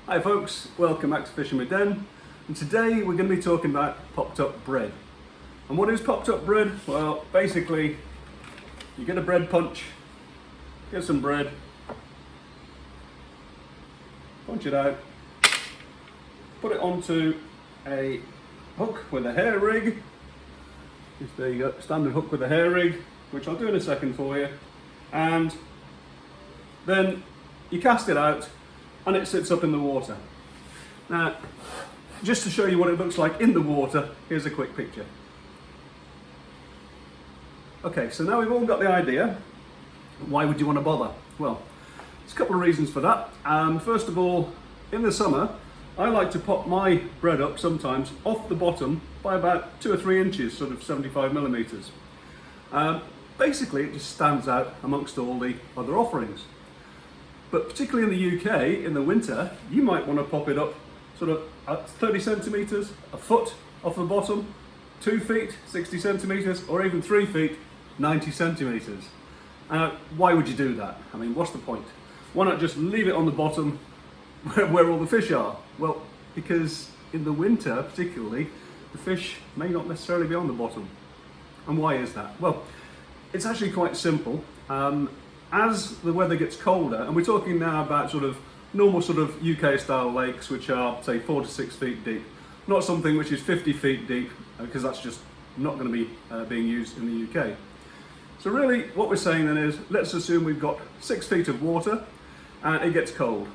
Hi folks, welcome back to Fishing with Den, and today we're going to be talking about popped up bread. And what is popped up bread? Well, basically you get a bread punch, get some bread, punch it out, put it onto a hook with a hair rig. There you go, standard hook with a hair rig, which I'll do in a second for you, and then you cast it out and it sits up in the water. Now, just to show you what it looks like in the water, here's a quick picture. Okay, so now we've all got the idea. Why would you want to bother? Well, there's a couple of reasons for that. First of all, in the summer, I like to pop my bread up sometimes off the bottom by about 2 or 3 inches, sort of 75 millimeters. Basically, it just stands out amongst all the other offerings. But particularly in the UK, in the winter, you might want to pop it up sort of at 30 centimetres, a foot off the bottom, 2 feet, 60 centimetres, or even 3 feet, 90 centimetres. Why would you do that? I mean, what's the point? Why not just leave it on the bottom where all the fish are? Well, because in the winter particularly, the fish may not necessarily be on the bottom. And why is that? Well, it's actually quite simple. As the weather gets colder, and we're talking now about sort of normal sort of UK style lakes, which are say 4 to 6 feet deep, not something which is 50 feet deep, because that's just not going to be being used in the UK. So really what we're saying then is, let's assume we've got 6 feet of water and it gets cold.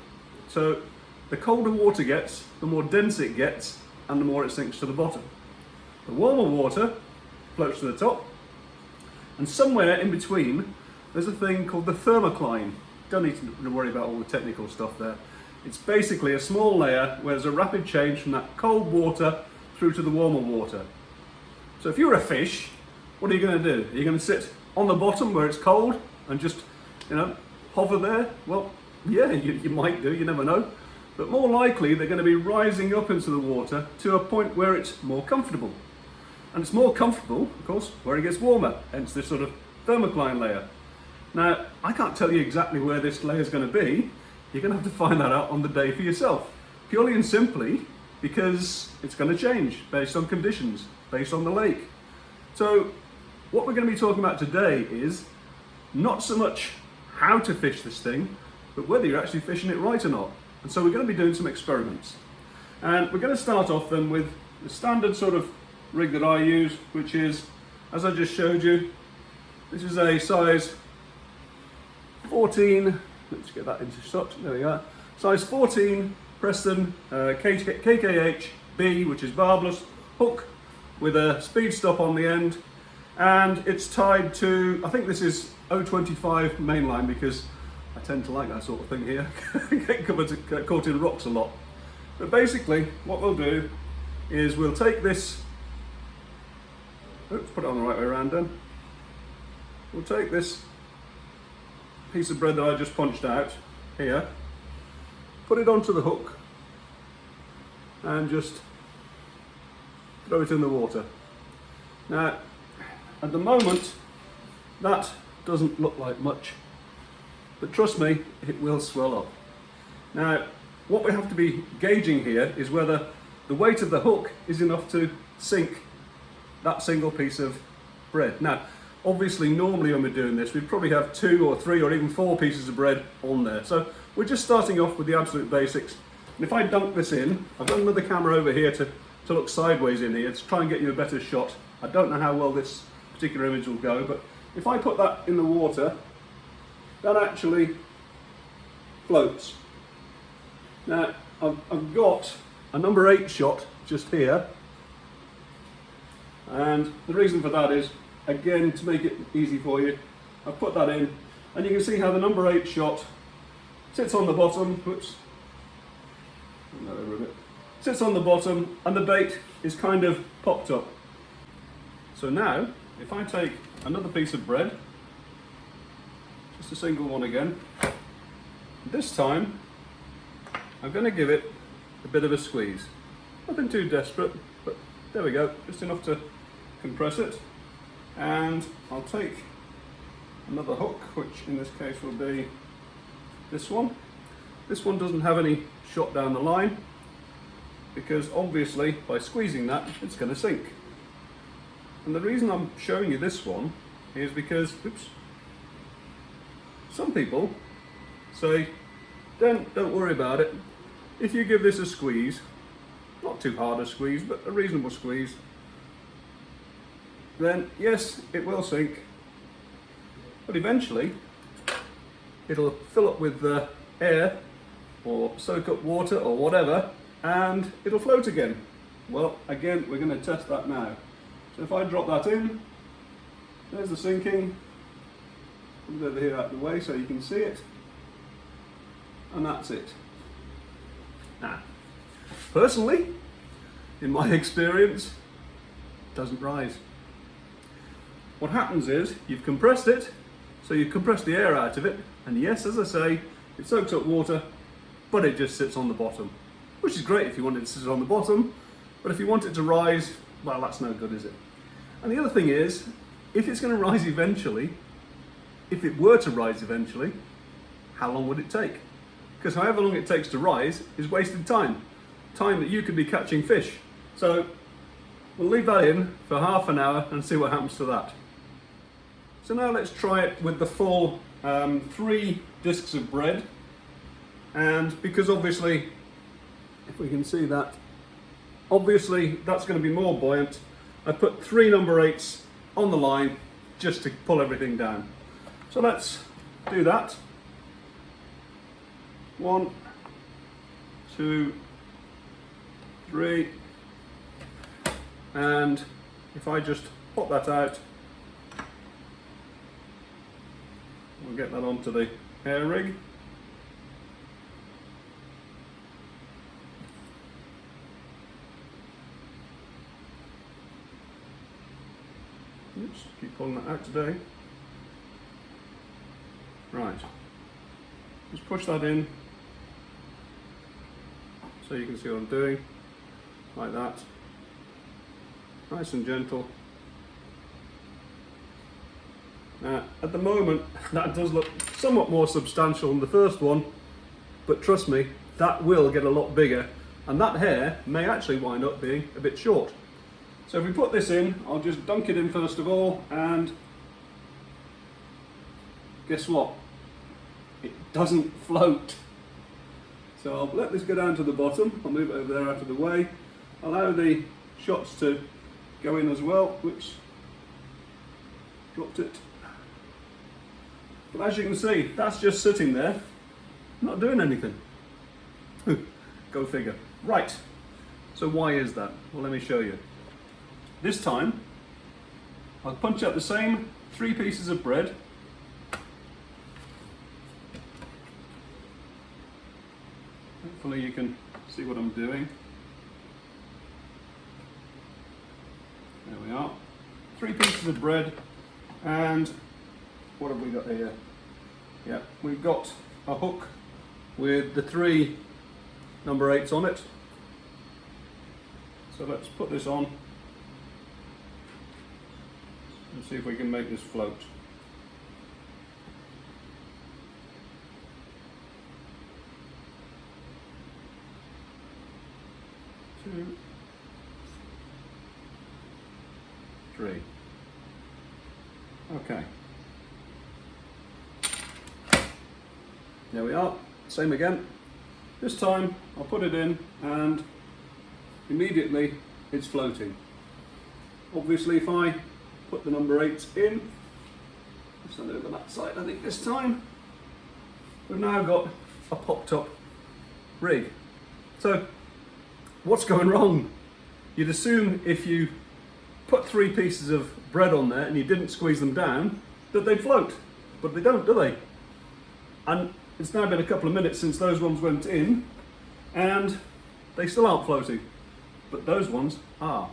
So the colder water gets, the more dense it gets, and the more it sinks to the bottom. The warmer water floats to the top, and somewhere in between there's a thing called the thermocline. Don't need to worry about all the technical stuff there. It's basically a small layer where there's a rapid change from that cold water through to the warmer water. So if you're a fish, what are you going to do? Are you going to sit on the bottom where it's cold and just, hover there? Well, yeah, you might do, you never know. But more likely they're going to be rising up into the water to a point where it's more comfortable. And it's more comfortable, of course, where it gets warmer, hence this sort of thermocline layer. Now, I can't tell you exactly where this layer is going to be. You're going to have to find that out on the day for yourself. Purely and simply because it's going to change based on conditions, based on the lake. So what we're going to be talking about today is not so much how to fish this thing, but whether you're actually fishing it right or not. And so we're going to be doing some experiments. And we're going to start off then with the standard sort of rig that I use, which is, as I just showed you, this is a size 14, let's get that into shot, there we go, size 14 Preston KKH B, which is barbless, hook with a speed stop on the end, and it's tied to, I think this is 025 mainline, because I tend to like that sort of thing here, get caught in rocks a lot. But basically what we'll do is we'll take this, oops, put it on the right way around then, we'll take this piece of bread that I just punched out here, put it onto the hook and just throw it in the water. Now at the moment that doesn't look like much, but trust me, it will swell up. Now what we have to be gauging here is whether the weight of the hook is enough to sink that single piece of bread. Now obviously, normally when we're doing this, we'd probably have 2 or 3 or even 4 pieces of bread on there. So we're just starting off with the absolute basics. And if I dunk this in, I've got another camera over here to look sideways in here to try and get you a better shot. I don't know how well this particular image will go, but if I put that in the water, that actually floats. Now, I've got a number 8 shot just here. And the reason for that is, again, to make it easy for you, I've put that in, and you can see how the number 8 shot sits on the bottom, whoops, over a bit, sits on the bottom, and the bait is kind of popped up. So now, if I take another piece of bread, just a single one again, this time, I'm going to give it a bit of a squeeze. Nothing too desperate, but there we go, just enough to compress it. And I'll take another hook, which in this case will be this one, This one doesn't have any shot down the line because obviously by squeezing that it's going to sink. And the reason I'm showing you this one is because, oops, some people say don't worry about it. If you give this a squeeze, not too hard a squeeze, but a reasonable squeeze, then yes, it will sink, but eventually it'll fill up with air or soak up water or whatever, and it'll float again. Well, again, we're going to test that now. So if I drop that in, there's the sinking. Comes over here out of the way so you can see it, and that's it. Now, personally, in my experience, it doesn't rise. What happens is you've compressed it, so you've compressed the air out of it, and yes, as I say, it soaks up water, but it just sits on the bottom, which is great if you want it to sit on the bottom, but if you want it to rise, well, that's no good, is it? And the other thing is, if it's going to rise eventually, if it were to rise eventually, how long would it take? Because however long it takes to rise is wasted time that you could be catching fish. So we'll leave that in for half an hour and see what happens to that. So now let's try it with the full 3 discs of bread, and because obviously, if we can see that, obviously that's going to be more buoyant. I put 3 number 8s on the line just to pull everything down. So let's do that. 1, 2, 3, and if I just pop that out, we'll get that onto the hair rig. Oops, keep pulling that out today. Right, just push that in so you can see what I'm doing, like that, nice and gentle. Now, at the moment, that does look somewhat more substantial than the first one, but trust me, that will get a lot bigger, and that hair may actually wind up being a bit short. So if we put this in, I'll just dunk it in first of all, and guess what? It doesn't float. So I'll let this go down to the bottom, I'll move it over there out of the way, allow the shots to go in as well. Whoops, dropped it. But as you can see, that's just sitting there, not doing anything. Go figure. Right, so why is that? Well, let me show you. This time, I'll punch out the same 3 pieces of bread. Hopefully you can see what I'm doing. There we are. 3 pieces of bread, and what have we got here? Yeah, we've got a hook with the 3 number 8s on it. So let's put this on and see if we can make this float. Two, 3. Okay. There we are. Same again. This time I'll put it in and immediately it's floating. Obviously if I put the number 8s in, stand over that side I think this time, we've now got a popped up rig. So what's going wrong? You'd assume if you put 3 pieces of bread on there and you didn't squeeze them down that they'd float, but they don't, do they? And it's now been a couple of minutes since those ones went in and they still aren't floating, but those ones are.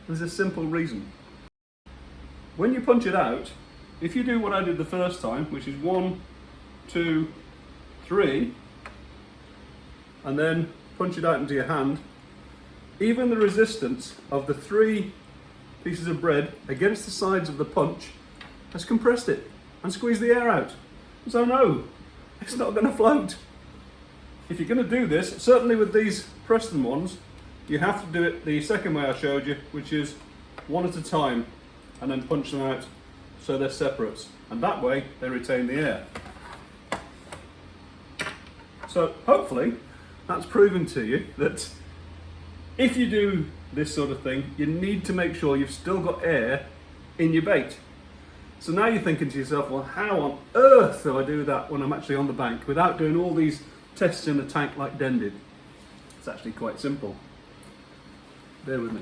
There's a simple reason. When you punch it out, if you do what I did the first time, which is 1, 2, 3, and then punch it out into your hand, even the resistance of the 3 pieces of bread against the sides of the punch has compressed it and squeezed the air out. So no, it's not going to float. if you're going to do this, certainly with these Preston ones, you have to do it the second way I showed you, which is one at a time and then punch them out so they're separate, and that way they retain the air. So hopefully that's proven to you that if you do this sort of thing, you need to make sure you've still got air in your bait. So now you're thinking to yourself, well, how on earth do I do that when I'm actually on the bank without doing all these tests in the tank like Den did? It's actually quite simple. Bear with me.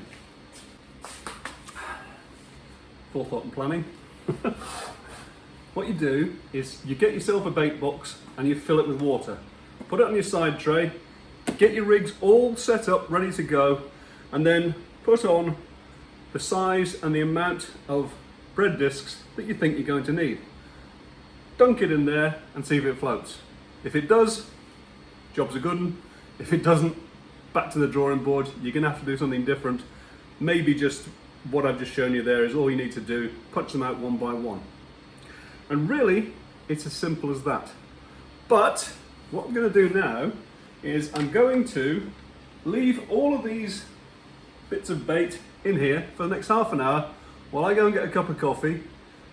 Forethought and planning. What you do is you get yourself a bait box and you fill it with water. Put it on your side tray, get your rigs all set up, ready to go, and then put on the size and the amount of bread discs that you think you're going to need. Dunk it in there and see if it floats. If it does, job's a good one. If it doesn't, back to the drawing board. You're going to have to do something different. Maybe just what I've just shown you there is all you need to do. Punch them out one by one. And really, it's as simple as that. But what I'm going to do now is I'm going to leave all of these bits of bait in here for the next half an hour while I go and get a cup of coffee,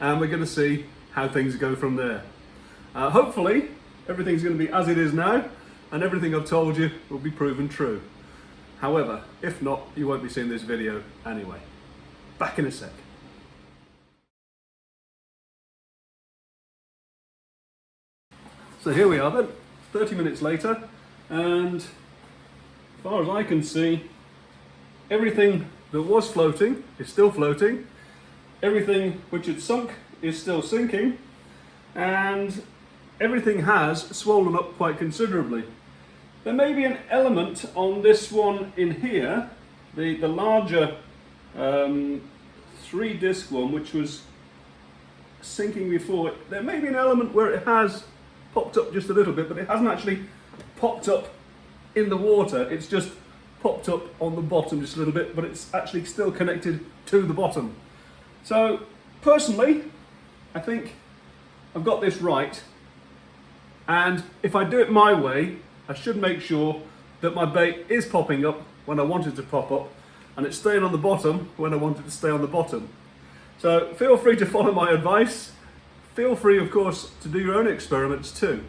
and we're going to see how things go from there. Hopefully everything's going to be as it is now, and everything I've told you will be proven true. However, if not, you won't be seeing this video anyway. Back in a sec. So here we are then, 30 minutes later, and as far as I can see, everything that was floating is still floating, everything which had sunk is still sinking, and everything has swollen up quite considerably. There may be an element on this one in here, the larger 3-disc one, which was sinking before. There may be an element where it has popped up just a little bit, but it hasn't actually popped up in the water. It's just popped up on the bottom just a little bit, but it's actually still connected to the bottom. So personally, I think I've got this right, and if I do it my way, I should make sure that my bait is popping up when I want it to pop up, and it's staying on the bottom when I want it to stay on the bottom. So feel free to follow my advice. Feel free, of course, to do your own experiments too.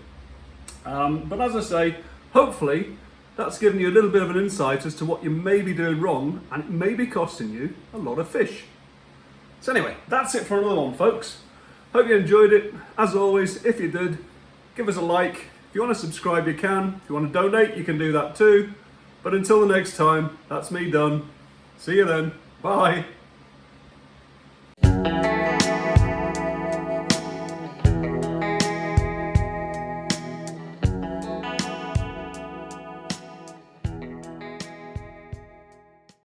But as I say, hopefully that's given you a little bit of an insight as to what you may be doing wrong, and it may be costing you a lot of fish. So anyway, that's it for another one, folks. Hope you enjoyed it. As always, if you did, give us a like. If you want to subscribe, you can. If you want to donate, you can do that too. But until the next time, that's me done. See you then. Bye.